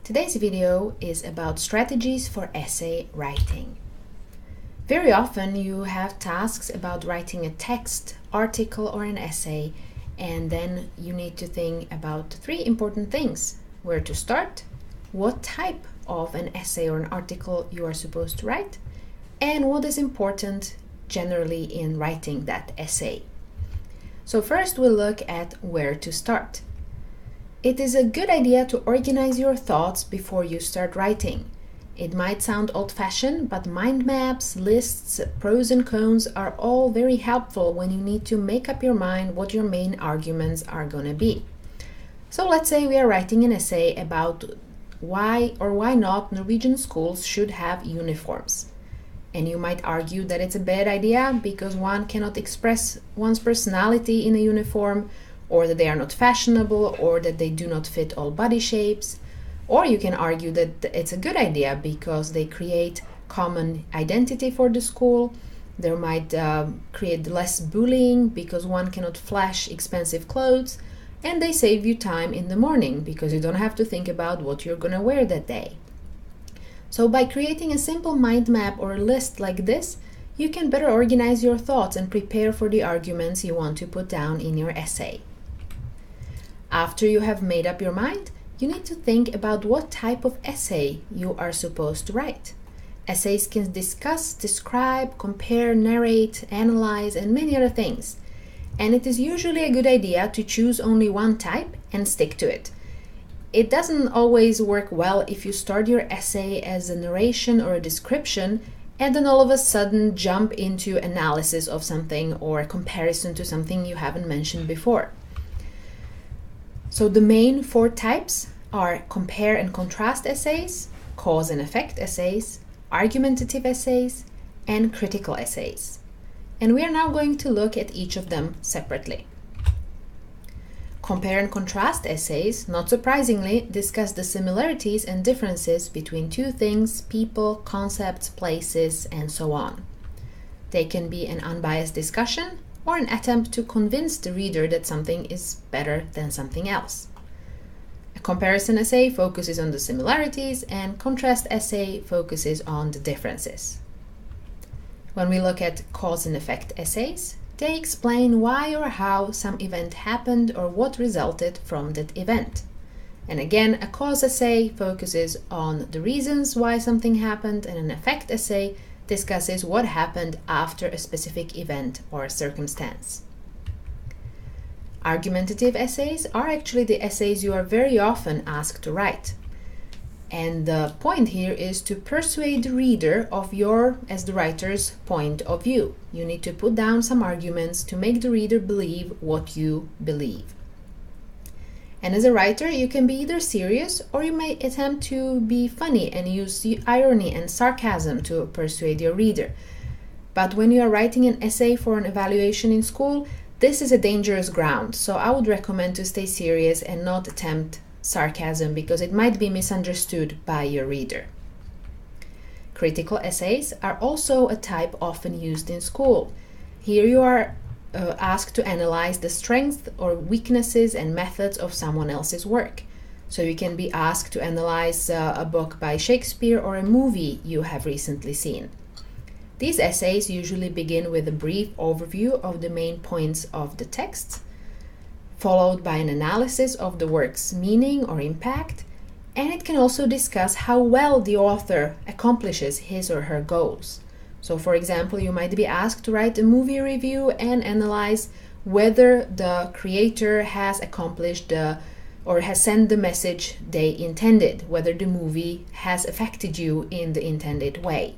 Today's video is about strategies for essay writing. Very often you have tasks about writing a text, article, or an essay, and then you need to think about three important things: where to start, what type of an essay or an article you are supposed to write, and what is important generally in writing that essay. So first we'll look at where to start. It is a good idea to organize your thoughts before you start writing. It might sound old-fashioned, but mind maps, lists, pros and cons are all very helpful when you need to make up your mind what your main arguments are going to be. So let's say we are writing an essay about why or why not Norwegian schools should have uniforms. And you might argue that it's a bad idea because one cannot express one's personality in a uniform, or that they are not fashionable, or that they do not fit all body shapes. Or you can argue that it's a good idea because they create common identity for the school. They might create less bullying because one cannot flash expensive clothes, and they save you time in the morning because you don't have to think about what you're going to wear that day. So by creating a simple mind map or a list like this, you can better organize your thoughts and prepare for the arguments you want to put down in your essay. After you have made up your mind, you need to think about what type of essay you are supposed to write. Essays can discuss, describe, compare, narrate, analyze, and many other things. And it is usually a good idea to choose only one type and stick to it. It doesn't always work well if you start your essay as a narration or a description and then all of a sudden jump into analysis of something or a comparison to something you haven't mentioned before. So the main four types are compare and contrast essays, cause and effect essays, argumentative essays, and critical essays. And we are now going to look at each of them separately. Compare and contrast essays, not surprisingly, discuss the similarities and differences between two things, people, concepts, places, and so on. They can be an unbiased discussion or an attempt to convince the reader that something is better than something else. A comparison essay focuses on the similarities, and contrast essay focuses on the differences. When we look at cause and effect essays, they explain why or how some event happened or what resulted from that event. And again, a cause essay focuses on the reasons why something happened, and an effect essay discusses what happened after a specific event or circumstance. Argumentative essays are actually the essays you are very often asked to write. And the point here is to persuade the reader of your, as the writer's, point of view. You need to put down some arguments to make the reader believe what you believe. And as a writer, you can be either serious or you may attempt to be funny and use irony and sarcasm to persuade your reader. But when you are writing an essay for an evaluation in school, this is a dangerous ground, so I would recommend to stay serious and not attempt sarcasm because it might be misunderstood by your reader. Critical essays are also a type often used in school. Here you are asked to analyze the strengths or weaknesses and methods of someone else's work. So you can be asked to analyze a book by Shakespeare or a movie you have recently seen. These essays usually begin with a brief overview of the main points of the text, followed by an analysis of the work's meaning or impact, and it can also discuss how well the author accomplishes his or her goals. So for example, you might be asked to write a movie review and analyze whether the creator has accomplished or has sent the message they intended, whether the movie has affected you in the intended way.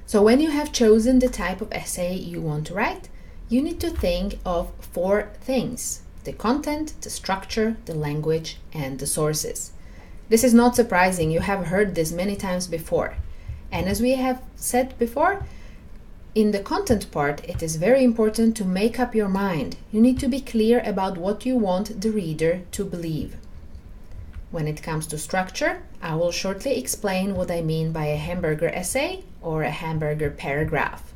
So when you have chosen the type of essay you want to write, you need to think of four things: the content, the structure, the language, and the sources. This is not surprising, you have heard this many times before. And as we have said before, in the content part, it is very important to make up your mind. You need to be clear about what you want the reader to believe. When it comes to structure, I will shortly explain what I mean by a hamburger essay or a hamburger paragraph.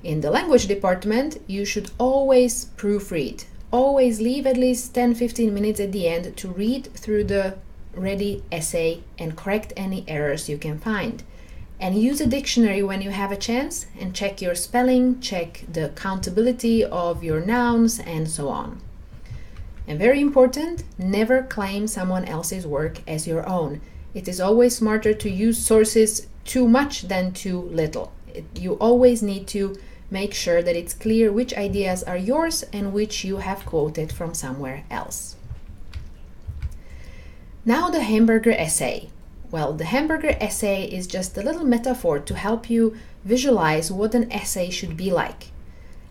In the language department, you should always proofread. Always leave at least 10-15 minutes at the end to read through the ready essay and correct any errors you can find. And use a dictionary when you have a chance and check your spelling, check the countability of your nouns, and so on. And very important, never claim someone else's work as your own. It is always smarter to use sources too much than too little. You always need to make sure that it's clear which ideas are yours and which you have quoted from somewhere else. Now the hamburger essay. Well, the hamburger essay is just a little metaphor to help you visualize what an essay should be like.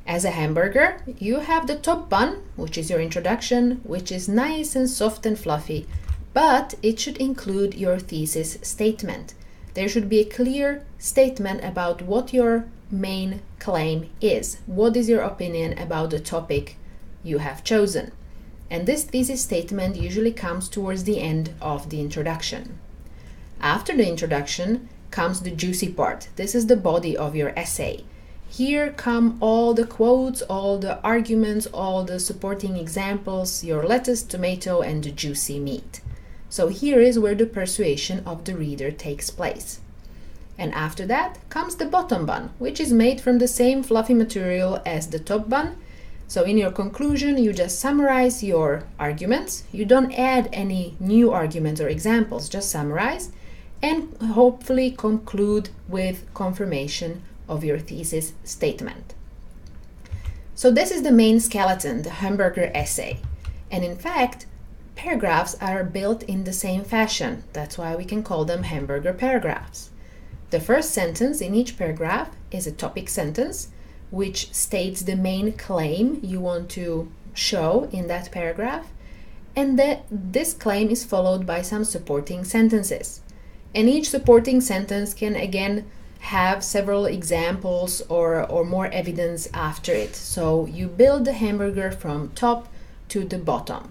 As a hamburger, you have the top bun, which is your introduction, which is nice and soft and fluffy, but it should include your thesis statement. There should be a clear statement about what your main claim is. What is your opinion about the topic you have chosen? And this thesis statement usually comes towards the end of the introduction. After the introduction comes the juicy part. This is the body of your essay. Here come all the quotes, all the arguments, all the supporting examples, your lettuce, tomato, and the juicy meat. So here is where the persuasion of the reader takes place. And after that comes the bottom bun, which is made from the same fluffy material as the top bun. So in your conclusion, you just summarize your arguments. You don't add any new arguments or examples, just summarize and hopefully conclude with confirmation of your thesis statement. So this is the main skeleton, the hamburger essay. And in fact, paragraphs are built in the same fashion. That's why we can call them hamburger paragraphs. The first sentence in each paragraph is a topic sentence, which states the main claim you want to show in that paragraph. And this claim is followed by some supporting sentences. And each supporting sentence can again have several examples or more evidence after it. So you build the hamburger from top to the bottom.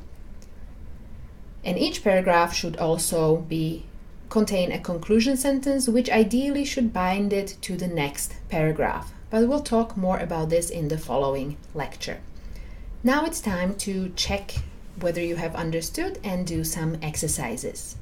And each paragraph should also contain a conclusion sentence, which ideally should bind it to the next paragraph. But we'll talk more about this in the following lecture. Now it's time to check whether you have understood and do some exercises.